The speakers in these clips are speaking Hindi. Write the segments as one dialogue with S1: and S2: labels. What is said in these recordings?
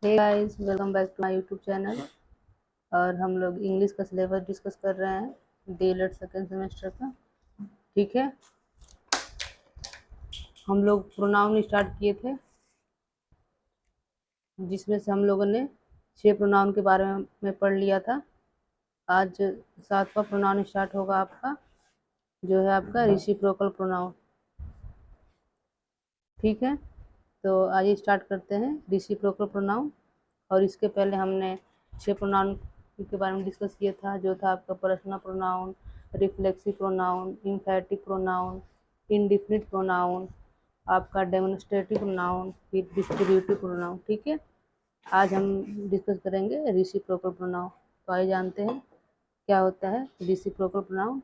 S1: Hey guys, welcome back to my YouTube channel. और हम लोग इंग्लिश का सिलेबस डिस्कस कर रहे हैं, डीएलएड सेकेंड सेमेस्टर का। ठीक है, हम लोग प्रोनाउन स्टार्ट किए थे, जिसमें से हम लोगों ने 6 प्रोनाउन के बारे में पढ़ लिया था। आज 7वां प्रोनाउन स्टार्ट होगा आपका, जो है आपका रेसिप्रोकल प्रोनाउन। ठीक है, तो आइए स्टार्ट करते हैं रेसिप्रोकल प्रोनाउन। और इसके पहले हमने 6 प्रोनाउन के बारे में डिस्कस किया था, जो था आपका personal pronoun, reflexive pronoun, emphatic pronoun, indefinite pronoun, आपका डेमोन्स्ट्रेटिव प्रोनाउन, फिर डिस्ट्रीब्यूटिव प्रोनाउन। ठीक है, आज हम डिस्कस करेंगे रेसिप्रोकल प्रोनाउन। तो आइए जानते हैं क्या होता है रेसिप्रोकल प्रोनाउन,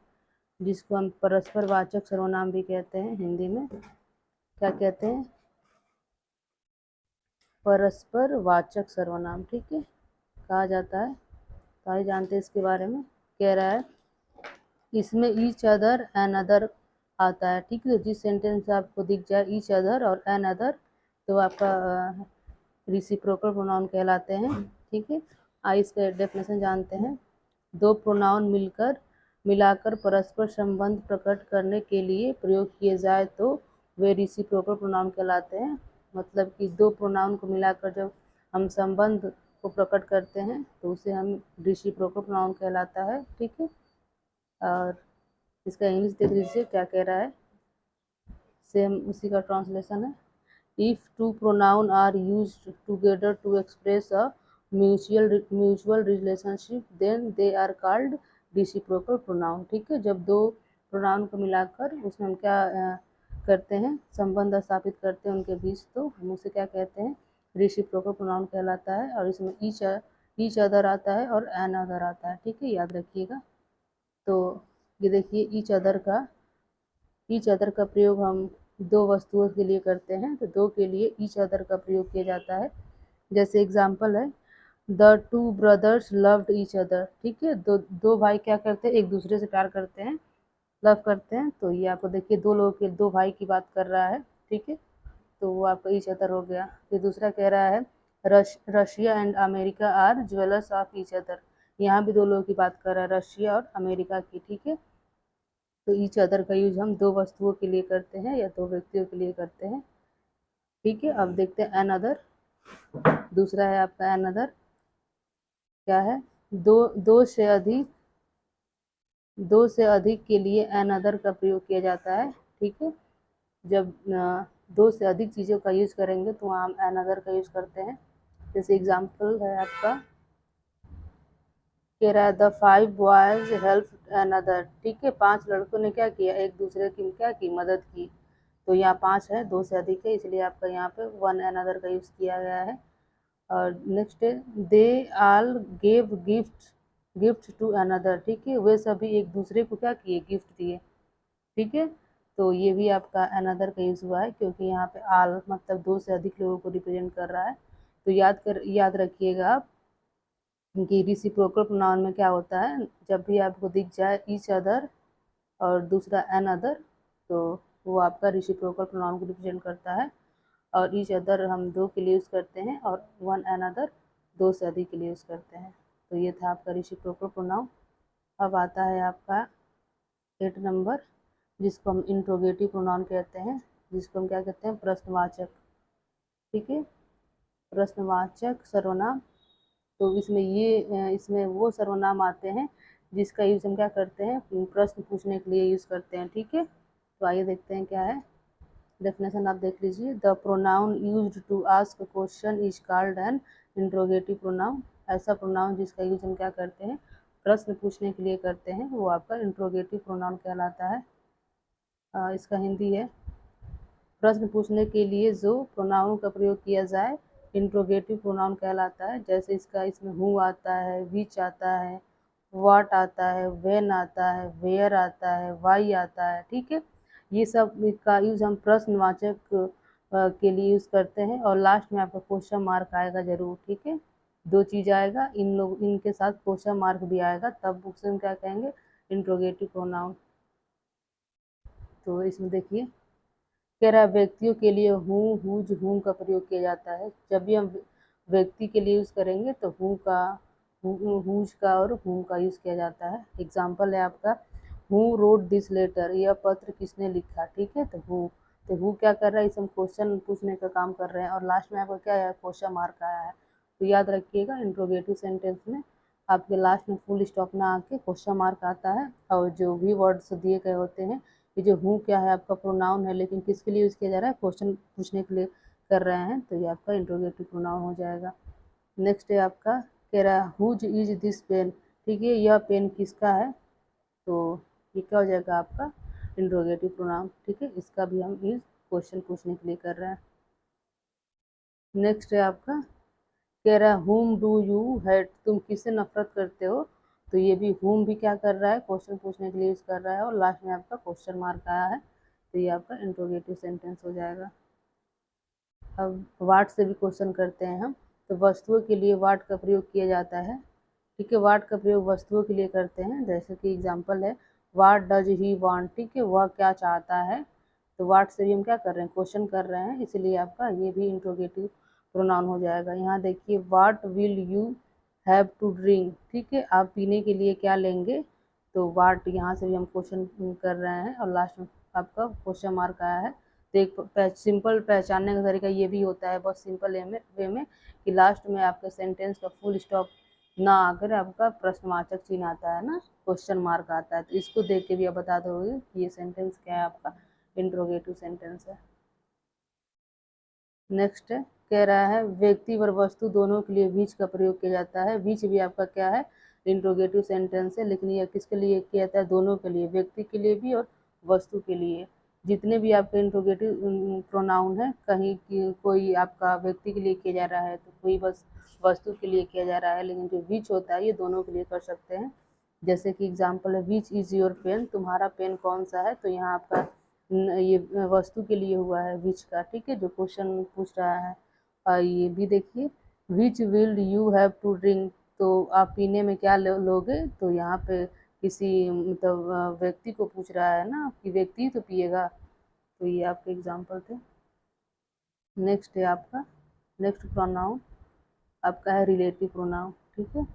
S1: जिसको हम परस्पर वाचक सर्वनाम भी कहते हैं। हिंदी में क्या कहते हैं? परस्पर वाचक सर्वनाम। ठीक है, कहा जाता है। तो आइए जानते हैं इसके बारे में। कह रहा है इसमें ईच अदर एन अदर आता है। ठीक है, तो जिस सेंटेंस आपको दिख जाए ईच अदर और एन अदर, तो आपका रिसिप्रोकल प्रोनाउन कहलाते हैं। ठीक है, आइए इसका डेफिनेशन जानते हैं। दो प्रोनाउन मिलाकर परस्पर संबंध प्रकट करने के लिए प्रयोग किए जाए तो वे रिसिप्रोकल प्रोनाउन कहलाते हैं। मतलब कि दो प्रोनाउन को मिलाकर जब हम संबंध को प्रकट करते हैं तो उसे हम रिसिप्रोकल प्रोनाउन कहलाता है। ठीक है, और इसका इंग्लिश देख लीजिए क्या कह रहा है। सेम उसी का ट्रांसलेशन है। If two pronoun are used together to express a mutual relationship then they are called reciprocal pronoun. ठीक है, जब दो प्रोनाउन को मिलाकर उसमें हम क्या करते हैं, संबंध स्थापित करते हैं उनके बीच, तो हम उसे क्या कहते हैं, रेसिप्रोकल प्रोनाउन कहलाता है। और इसमें ईच अदर आता है और एन अदर आता है। ठीक है, याद रखिएगा। तो ये देखिए, ईच अदर का प्रयोग हम दो वस्तुओं के लिए करते हैं, तो दो के लिए ईच अदर का प्रयोग किया जाता है। जैसे एग्जाम्पल है, the two brothers loved each other. ठीक है, दो भाई क्या करते हैं, एक दूसरे से प्यार करते हैं, लव करते हैं। तो ये आपको देखिए दो लोगों के, दो भाई की बात कर रहा है। ठीक है, तो वो आपका ईच अदर हो गया। फिर दूसरा कह रहा है Russia and America are jewellers of each other. यहाँ भी दो लोगों की बात कर रहा है, रशिया और अमेरिका की। ठीक है, तो ईच अदर का यूज हम दो वस्तुओं के लिए करते हैं या दो व्यक्तियों के लिए करते हैं। ठीक है, अब देखते हैं एन अदर। दूसरा है आपका एन अदर, क्या है, दो दो से अधिक के लिए एन अदर का प्रयोग किया जाता है। ठीक है, जब दो से अधिक चीज़ों का यूज करेंगे तो हम एन अदर का यूज करते हैं। जैसे एग्जाम्पल है आपका, कह रहा है the 5 boys help N other. ठीक है, 5 लड़कों ने क्या किया, एक दूसरे की क्या की, मदद की। तो यहाँ 5 है, दो से अधिक है, इसलिए आपका यहाँ पे वन एन अदर का यूज किया गया है। और नेक्स्ट है दे आल गेव गिफ्ट टू अनदर। ठीक है, वे सभी एक दूसरे को क्या किए, गिफ्ट दिए। ठीक है, तो ये भी आपका अनदर का यूज हुआ है, क्योंकि यहाँ पे आल मतलब दो से अधिक लोगों को रिप्रेजेंट कर रहा है। तो याद रखिएगा आप कि रेसिप्रोकल प्रोनाउन में क्या होता है, जब भी आपको दिख जाए ईच अदर और दूसरा एन अदर, तो वो आपका रेसिप्रोकल प्रोनाउन को रिप्रेजेंट करता है। और ईच अदर हम दो के लिए यूज़ करते हैं और वन एन अदर दो से अधिक के लिए यूज़ करते हैं। तो ये था आपका रेसिप्रोकल प्रोनाउन। अब आता है आपका 8 नंबर, जिसको हम इंट्रोगेटिव प्रोनाउन कहते हैं, जिसको हम क्या कहते हैं, प्रश्नवाचक। ठीक है, प्रश्नवाचक सर्वनाम। तो इसमें वो सर्वनाम आते हैं जिसका यूज हम क्या करते हैं, प्रश्न पूछने के लिए यूज करते हैं। ठीक है, तो आइए देखते हैं क्या है डेफिनेशन। आप देख लीजिए, the pronoun used to ask question is called an interrogative pronoun. ऐसा प्रोनाउन जिसका यूज हम क्या करते हैं, प्रश्न पूछने के लिए करते हैं, वो आपका इंट्रोगेटिव प्रोनाउन कहलाता है। इसका हिंदी है, प्रश्न पूछने के लिए जो प्रोनाउन का प्रयोग किया जाए इंट्रोगेटिव प्रोनाउन कहलाता है। जैसे इसमें हु आता है, विच आता है, व्हाट आता है, व्हेन आता है, वेयर आता है, वाई आता है। ठीक है, ये सब का यूज हम प्रश्नवाचक के लिए यूज करते हैं। और लास्ट में आपका क्वेश्चन मार्क आएगा जरूर। ठीक है, दो चीज आएगा, इनके साथ क्वेश्चन मार्क भी आएगा, तब उसे हम क्या कहेंगे, इंट्रोगेटिव प्रोनाउन। तो इसमें देखिए, कह रहा है व्यक्तियों के लिए हूँ, हुज, हूम का प्रयोग किया जाता है। जब भी हम व्यक्ति के लिए यूज़ करेंगे तो हु का, हुज का और हुम का यूज़ किया जाता है। एग्जाम्पल है आपका हु रोड दिस लेटर, यह पत्र किसने लिखा, ठीक है। तो हु क्या कर रहा है, इसे हम क्वेश्चन पूछने का काम कर रहे हैं और लास्ट में आपका क्या है, क्वेश्चन मार्क आया है। तो याद रखिएगा इंट्रोगेटिव सेंटेंस में आपके लास्ट में फुल स्टॉप ना आके क्वेश्चन मार्क आता है, और जो भी वर्ड्स दिए गए होते हैं, ये जो हु क्या है आपका प्रोनाउन है, लेकिन किसके लिए यूज़ किया जा रहा है, क्वेश्चन पूछने के लिए कर रहे हैं, तो ये आपका इंट्रोगेटिव प्रोनाउन हो जाएगा। नेक्स्ट है आपका कह रहा है हुज इज दिस पेन, ठीक है, यह पेन किसका है, तो ये क्या हो जाएगा आपका इंट्रोगेटिव प्रोनाउन, ठीक है। इसका भी हम यूज क्वेश्चन पूछने के लिए कर रहे हैं। नेक्स्ट है आपका कह रहा है हुम डू यू हेट, तुम किससे नफरत करते हो, तो ये भी हुम भी क्या कर रहा है, क्वेश्चन पूछने के लिए यूज कर रहा है, और लास्ट में आपका क्वेश्चन मार्क आया है, तो ये आपका इंट्रोगेटिव सेंटेंस हो जाएगा। अब वाट से भी क्वेश्चन करते हैं हम, तो वस्तुओं के लिए वाट का प्रयोग किया जाता है, ठीक है। वाट का प्रयोग वस्तुओं के लिए करते हैं, जैसे कि एग्जांपल है वाट डज ही वांट, ठीक है, वह क्या चाहता है, तो वाट से भी हम क्या कर रहे हैं, क्वेश्चन कर रहे हैं, इसलिए आपका ये भी इंट्रोगेटिव प्रोनाउन हो जाएगा। यहाँ देखिए what will you have to drink, ठीक है, आप पीने के लिए क्या लेंगे, तो वाट यहाँ से भी हम क्वेश्चन कर रहे हैं और लास्ट में आपका क्वेश्चन मार्क आया है। तो एक सिंपल पहचानने का तरीका ये भी होता है, बहुत सिंपल वे में, कि लास्ट में आपके सेंटेंस का फुल स्टॉप ना आकर आपका प्रश्नवाचक चिन्ह आता है ना, क्वेश्चन मार्क आता है, तो इसको देख के भी आप बता दोगे कि ये सेंटेंस क्या है, आपका इंट्रोगेटिव सेंटेंस है। नेक्स्ट है कह रहा है व्यक्ति और वस्तु दोनों के लिए विच का प्रयोग किया जाता है, विच भी आपका क्या है, इंट्रोगेटिव सेंटेंस है, लेकिन यह किसके लिए किया जाता है, दोनों के लिए, व्यक्ति के लिए भी और वस्तु के लिए। जितने भी आपके इंट्रोगेटिव प्रोनाउन है, कहीं कोई आपका व्यक्ति के लिए किया जा रहा है तो कोई बस वस्तु के लिए किया जा रहा है, लेकिन जो विच होता है ये दोनों के लिए कर सकते हैं। जैसे कि एग्जाम्पल है विच इज़ योर पेन, तुम्हारा पेन कौन सा है, तो यहाँ आपका ये वस्तु के लिए हुआ है विच का, ठीक है, जो क्वेश्चन पूछ रहा है। और ये भी देखिए which will you have to drink, तो आप पीने में क्या लोगे, तो यहाँ पे किसी मतलब व्यक्ति को पूछ रहा है ना, कि व्यक्ति ही तो पिएगा, तो ये आपके एग्जाम्पल थे। नेक्स्ट है आपका नेक्स्ट प्रोनाउन आपका है रिलेटिव प्रोनाउन, ठीक है,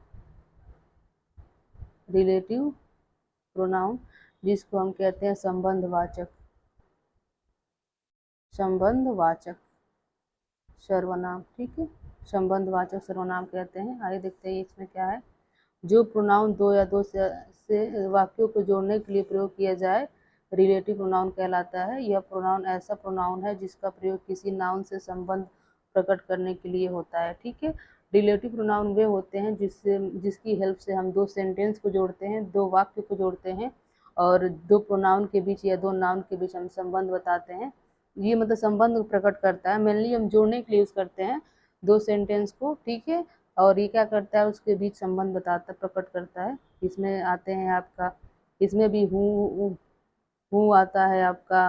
S1: रिलेटिव प्रोनाउन जिसको हम कहते हैं संबंधवाचक, संबंधवाचक सर्वनाम, ठीक है, संबंधवाचक सर्वनाम कहते हैं। आइए देखते हैं इसमें क्या है। जो प्रोनाउन दो या दो से वाक्यों को जोड़ने के लिए प्रयोग किया जाए रिलेटिव प्रोनाउन कहलाता है। यह प्रोनाउन ऐसा प्रोनाउन है जिसका प्रयोग किसी नाउन से संबंध प्रकट करने के लिए होता है, ठीक है। रिलेटिव प्रोनाउन वे होते हैं जिसकी हेल्प से हम दो सेंटेंस को जोड़ते हैं, दो वाक्य को जोड़ते हैं, और दो प्रोनाउन के बीच या दो नाउन के बीच हम संबंध बताते हैं। ये मतलब संबंध प्रकट करता है, मेनली हम जोड़ने के लिए यूज़ करते हैं दो सेंटेंस को, ठीक है, और ये क्या करता है, उसके बीच संबंध बताता प्रकट करता है। इसमें आते हैं आपका, इसमें भी हूँ आता है आपका,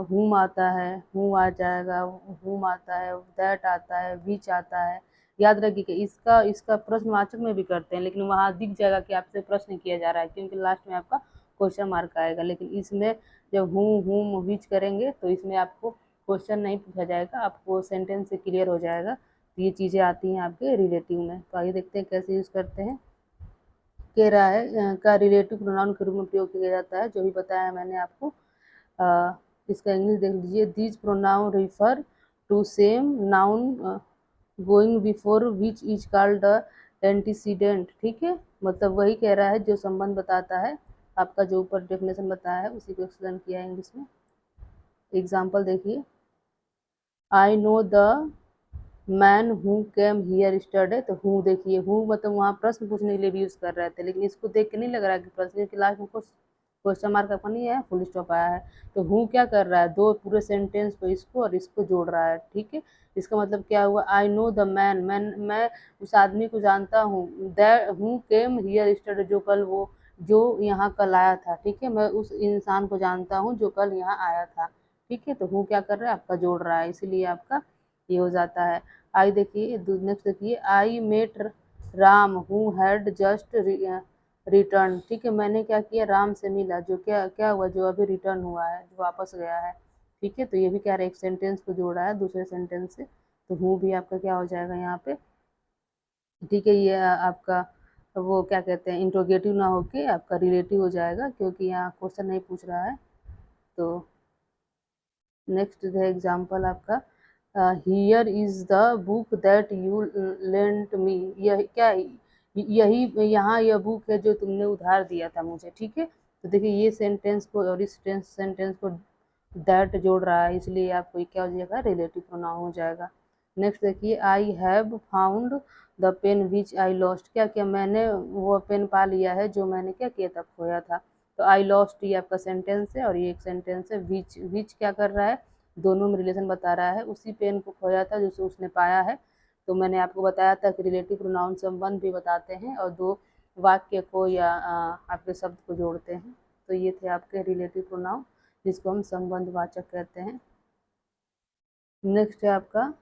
S1: हुम आता है, हूँ आ जाएगा, हुम आता है, दैट आता है, विच आता है। याद रखिए कि इसका इसका प्रश्नवाचक में भी करते हैं, लेकिन वहाँ दिख जाएगा कि आपसे प्रश्न किया जा रहा है, क्योंकि लास्ट में आपका क्वेश्चन मार्क आएगा। लेकिन इसमें जब हूँ हुम विच करेंगे तो इसमें आपको क्वेश्चन नहीं पूछा जाएगा, आपको सेंटेंस से क्लियर हो जाएगा। तो ये चीज़ें आती हैं आपके रिलेटिव में। तो आइए देखते हैं कैसे यूज़ करते हैं। कह रहा है का रिलेटिव प्रोनाउन के रूप में प्रयोग किया जाता है, जो भी बताया मैंने आपको। इसका इंग्लिश देख लीजिए, these pronoun refer to same noun going before which is called antecedent, ठीक है, मतलब वही कह रहा है जो संबंध बताता है, आपका जो ऊपर डेफिनेशन बताया है उसी को एक्सप्लेन किया है इंग्लिश में। एग्जाम्पल देखिए, I know the man who came here yesterday, तो हु देखिए, हु मतलब वहाँ प्रश्न पूछने के लिए भी यूज़ कर रहे थे, लेकिन इसको देख के नहीं लग रहा है कि प्रश्न के लास्ट में क्वेश्चन मार्क आपका नहीं है, फुल स्टॉप आया है। तो हु क्या कर रहा है, दो पूरे सेंटेंस को इसको और इसको जोड़ रहा है, ठीक है। इसका मतलब क्या हुआ, आई नो द मैन, मैं उस आदमी को जानता हूँ, दैट हु केम हियर स्टरडे, जो यहाँ कल आया था, ठीक है, मैं उस इंसान को जानता हूँ जो कल यहाँ आया था, ठीक है। तो हु क्या कर रहा है, आपका जोड़ रहा है, इसीलिए आपका ये हो जाता है। आई देखिए, नेक्स्ट देखिए, I met Ram who had just return, ठीक है, मैंने क्या किया, राम से मिला, जो क्या क्या हुआ, जो अभी रिटर्न हुआ है, जो वापस गया है, ठीक है। तो ये भी क्या रहा है, एक सेंटेंस को जोड़ा है दूसरे सेंटेंस से, तो हूँ भी आपका क्या हो जाएगा यहाँ पे, ठीक है। ये आपका वो क्या कहते हैं, इंट्रोगेटिव ना होके आपका रिलेटिव हो जाएगा, क्योंकि यहाँ क्वेश्चन नहीं पूछ रहा है। तो नेक्स्ट है एग्जाम्पल आपका, here is the book that you lent me. यह क्या है, यही यहाँ यह बुक है जो तुमने उधार दिया था मुझे, ठीक है। तो देखिए ये सेंटेंस को और इस सेंटेंस को दैट जोड़ रहा है, इसलिए आपको क्या हो जाएगा, रिलेटिव प्रोनाउन हो जाएगा। नेक्स्ट देखिए, I have found the pen which I lost. क्या क्या, मैंने वो पेन पा लिया है जो मैंने क्या किया था, खोया था। तो आई लॉस्ट ये आपका सेंटेंस है और ये एक सेंटेंस है। विच विच क्या कर रहा है, दोनों में रिलेशन बता रहा है। उसी पेन को खोया था जो उसने पाया है। तो मैंने आपको बताया था कि रिलेटिव प्रोनाउन संबंध भी बताते हैं और दो वाक्य को या आपके शब्द को जोड़ते हैं। तो ये थे आपके रिलेटिव प्रोनाउन, जिसको हम संबंधवाचक कहते हैं। नेक्स्ट है आपका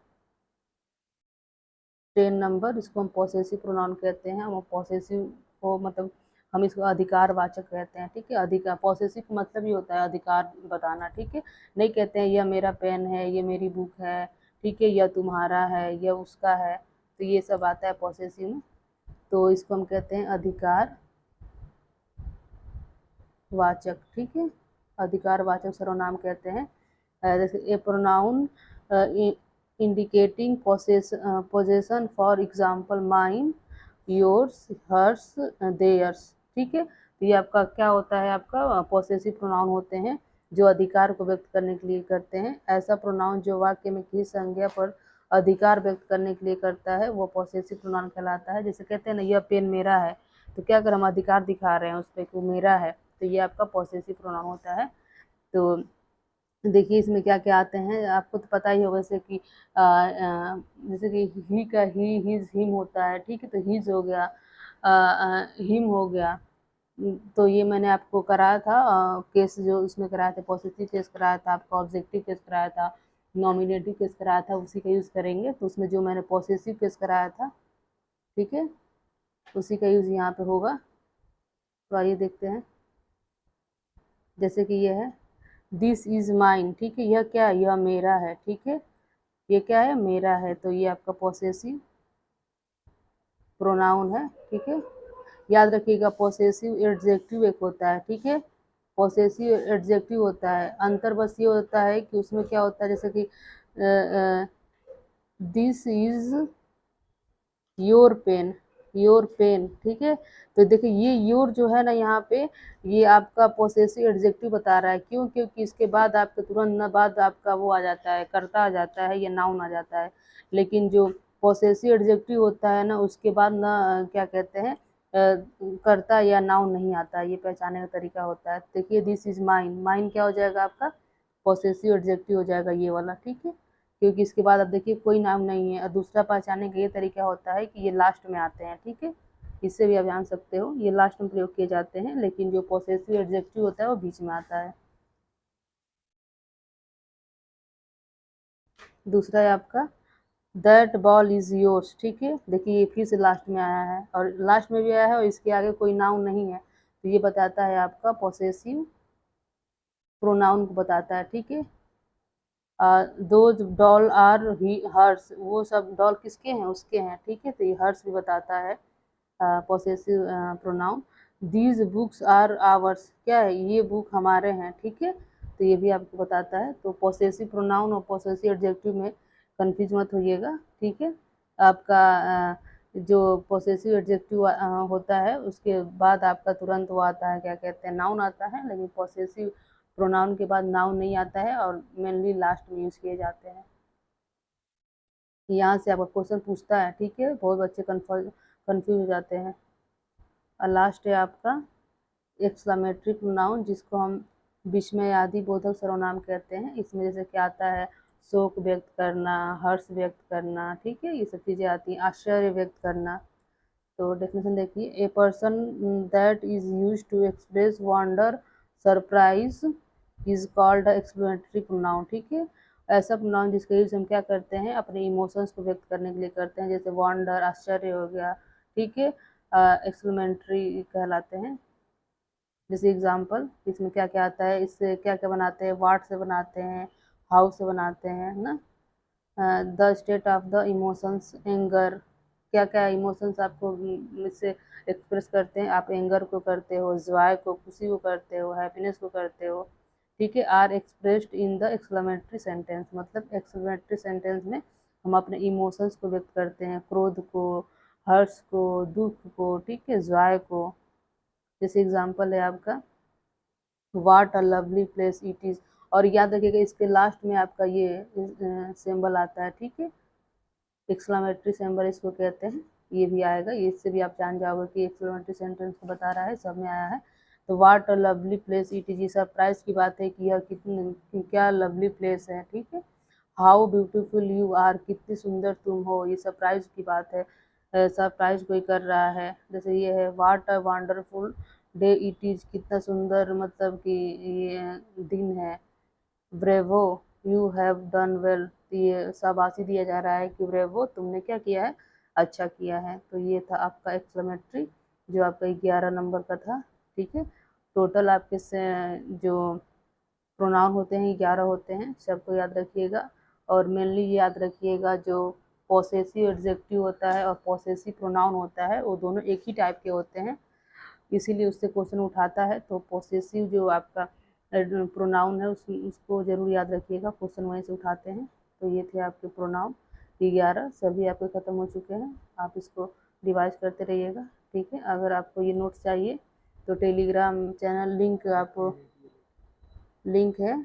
S1: 10 नंबर, इसको हम पॉसेसिव प्रोनाउन कहते हैं। हम पॉसेसिव को मतलब हम इसको अधिकारवाचक कहते हैं, ठीक है। अधिकार, पॉसेसिव का मतलब ये होता है अधिकार बताना, ठीक है। नहीं कहते हैं यह मेरा पेन है, ये मेरी बुक है, ठीक है, यह तुम्हारा है, यह उसका है, तो ये सब आता है पॉसेसिव में। तो इसको हम कहते हैं अधिकार वाचक, ठीक है। अधिकार वाचक सर्वनाम कहते हैं। जैसे a pronoun indicating possession, for example mine, yours, hers, theirs, ठीक है। तो ये आपका क्या होता है, आपका पॉसेसिव प्रोनाउन होते हैं जो अधिकार को व्यक्त करने के लिए करते हैं। ऐसा प्रोनाउन जो वाक्य में किसी संज्ञा पर अधिकार व्यक्त करने के लिए करता है वो पॉसेसिव प्रोनाउन कहलाता है। जैसे कहते हैं ना, यह पेन मेरा है, तो क्या अगर हम अधिकार दिखा रहे हैं उस पर कि वो मेरा है, तो ये आपका पॉसेसिव प्रोनाउन होता है। तो देखिए इसमें क्या क्या आते हैं, आपको तो पता ही होगा, जैसे कि जैसे कि ही का ही, हिज, हिम होता है, ठीक है। तो हिज हो गया, हिम हो गया। तो ये मैंने आपको कराया था केस, जो उसमें कराया था पॉजिटिव केस कराया था, आपका ऑब्जेक्टिव केस कराया था, नॉमिनेटिव केस कराया था, उसी का यूज़ करेंगे। तो उसमें जो मैंने पॉसेसिव केस कराया था, ठीक है, उसी का यूज़ यहाँ पे होगा। तो आइए देखते हैं, जैसे कि ये है, दिस इज माइन, ठीक है। यह क्या है, यह मेरा है, ठीक है। ये क्या है, मेरा है। तो ये आपका पॉसेसिव प्रोनाउन है, ठीक है। याद रखिएगा, पॉसेसिव एडजेक्टिव एक होता है, ठीक है। पॉसेसिव एडजेक्टिव होता है, अंतर बस ये होता है कि उसमें क्या होता है, जैसे कि this is your pen, your pen, ठीक है। तो देखिए ये योर जो है ना यहाँ पे, ये आपका पॉसेसिव एडजेक्टिव बता रहा है। क्यों, क्योंकि इसके बाद आपके तुरंत न बाद आपका वो आ जाता है, कर्ता आ जाता है या नाउन आ जाता है। लेकिन जो पॉसेसिव एडजेक्टिव होता है ना, उसके बाद ना क्या कहते हैं, कर्ता या नाउन नहीं आता है। ये पहचानने का तरीका होता है। देखिए दिस इज माइन, माइन क्या हो जाएगा आपका, पॉसेसिव एडजेक्टिव हो जाएगा ये वाला, ठीक है। क्योंकि इसके बाद अब देखिए कोई नाम नहीं है। और दूसरा पहचानने का ये तरीका होता है कि ये लास्ट में आते हैं, ठीक है। इससे भी आप जान सकते हो, ये लास्ट में प्रयोग किए जाते हैं, लेकिन जो पॉसेसिव एडजेक्टिव होता है वो बीच में आता है। दूसरा है आपका, दैट बॉल इज योर्स, ठीक है। देखिए ये फिर से लास्ट में आया है, और लास्ट में भी आया है और इसके आगे कोई नाउन नहीं है, तो ये बताता है आपका पॉसेसिव प्रोनाउन को बताता है, ठीक है। दो डॉल आर ही हर्स, वो सब डॉल किसके हैं, उसके हैं, ठीक है। तो ये हर्स भी बताता है possessive pronoun. These books are ours, क्या है, ये बुक हमारे हैं, ठीक है। तो ये भी आपको बताता है। तो पॉसेसिव प्रोनाउन और पॉसेसिव एडजेक्टिव में कंफ्यूज मत होइएगा, ठीक है। आपका जो पॉसेसिव एडजेक्टिव होता है उसके बाद आपका तुरंत वो आता है, क्या कहते हैं, नाउन आता है। लेकिन पॉसेसिव प्रोनाउन के बाद नाउन नहीं आता है और मेनली लास्ट में यूज़ किए जाते हैं। यहाँ से आपका क्वेश्चन पूछता है, ठीक है, बहुत बच्चे कन्फ्यूज हो जाते हैं। और लास्ट है आपका एक्सक्लामेटरी प्रोनाउन, जिसको हम विस्मयादि बोधक सर्वनाम कहते हैं। इसमें जैसे क्या आता है, शोक व्यक्त करना, हर्ष व्यक्त करना, ठीक है, ये सब चीज़ें आती हैं, आश्चर्य व्यक्त करना। तो डेफिनेशन देखिए, a person that is use to express wonder, surprise is called exclamatory pronoun, ठीक है। ऐसा प्रोनाउन जिसका यूज हम क्या करते हैं, अपने इमोशंस को व्यक्त करने के लिए करते हैं, जैसे वंडर, आश्चर्य हो गया, ठीक है, एक्सक्लेमेटरी कहलाते हैं। जैसे एग्जाम्पल, इसमें क्या क्या आता है, इससे क्या क्या बनाते हैं, वाट से बनाते हैं, हाउ से बनाते हैं, है ना। The state of the emotions anger, क्या क्या इमोशंस आपको इससे एक्सप्रेस करते हैं, आप एंगर को करते हो, जॉय को, खुशी को करते हो, हैप्पीनेस को करते हो, ठीक है। Are expressed in the exclamatory sentence, मतलब एक्सक्लेमेटरी सेंटेंस में हम अपने इमोशंस को व्यक्त करते हैं, क्रोध को, हर्ष को, दुख को, ठीक है, जॉय को। जैसे एग्जांपल है आपका what a lovely place it is, और याद रखिएगा इसके लास्ट में आपका ये सिंबल आता है, ठीक है, एक्सक्लेमेटरी सिंबल इसको कहते हैं, ये भी आएगा, इससे भी आप जान जाओगे कि एक्सक्लेमेटरी सेंटेंस को बता रहा है, सब में आया है। तो what a lovely place it is, surprise की बात है कि यह कितनी क्या लवली प्लेस है, ठीक है। हाउ ब्यूटीफुल यू आर, कितनी सुंदर तुम हो, ये सरप्राइज की बात है, सरप्राइज कोई कर रहा है। जैसे ये है what a wonderful day it is, कितना सुंदर मतलब कि ये दिन है। Bravo you have done well, ये शाबाशी दिया जा रहा है कि ब्रेवो तुमने क्या किया है, अच्छा किया है। तो ये था आपका एक्सक्लेमेटरी जो आपका 11 नंबर का था, ठीक है। टोटल आपके से जो प्रोनाउन होते हैं 11 होते हैं, सबको याद रखिएगा। और मेनली ये याद रखिएगा जो पॉसेसिव एडजेक्टिव होता है और पॉसेसिव प्रोनाउन होता है वो दोनों एक ही टाइप के होते हैं, इसीलिए उससे क्वेश्चन उठाता है। तो पॉसेसिव जो आपका प्रोनाउन है उसको जरूर याद रखिएगा, क्वेश्चन वहीं से उठाते हैं। तो ये थे आपके प्रोनाउन 11, सभी आपके ख़त्म हो चुके हैं, आप इसको रिवाइज करते रहिएगा, ठीक है। अगर आपको ये नोट्स चाहिए तो टेलीग्राम चैनल लिंक आपको लिंक है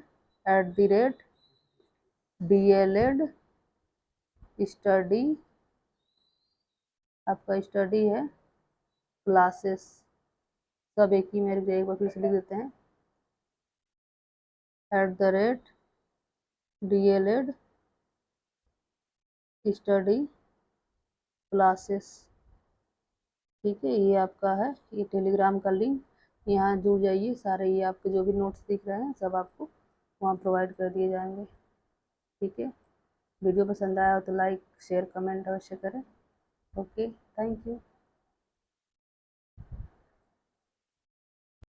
S1: @DLED स्टडी, आपका स्टडी है क्लासेस, सब एक ही, मेरे एक बार फिर से लिख देते हैं @DLED स्टडी क्लासेस, ठीक है। ये आपका है ये टेलीग्राम का लिंक, यहाँ जुड़ जाइए, सारे ये आपके जो भी नोट्स दिख रहे हैं सब आपको वहाँ प्रोवाइड कर दिए जाएंगे, ठीक है। वीडियो पसंद आया हो तो लाइक शेयर कमेंट अवश्य करें। Okay, thank you.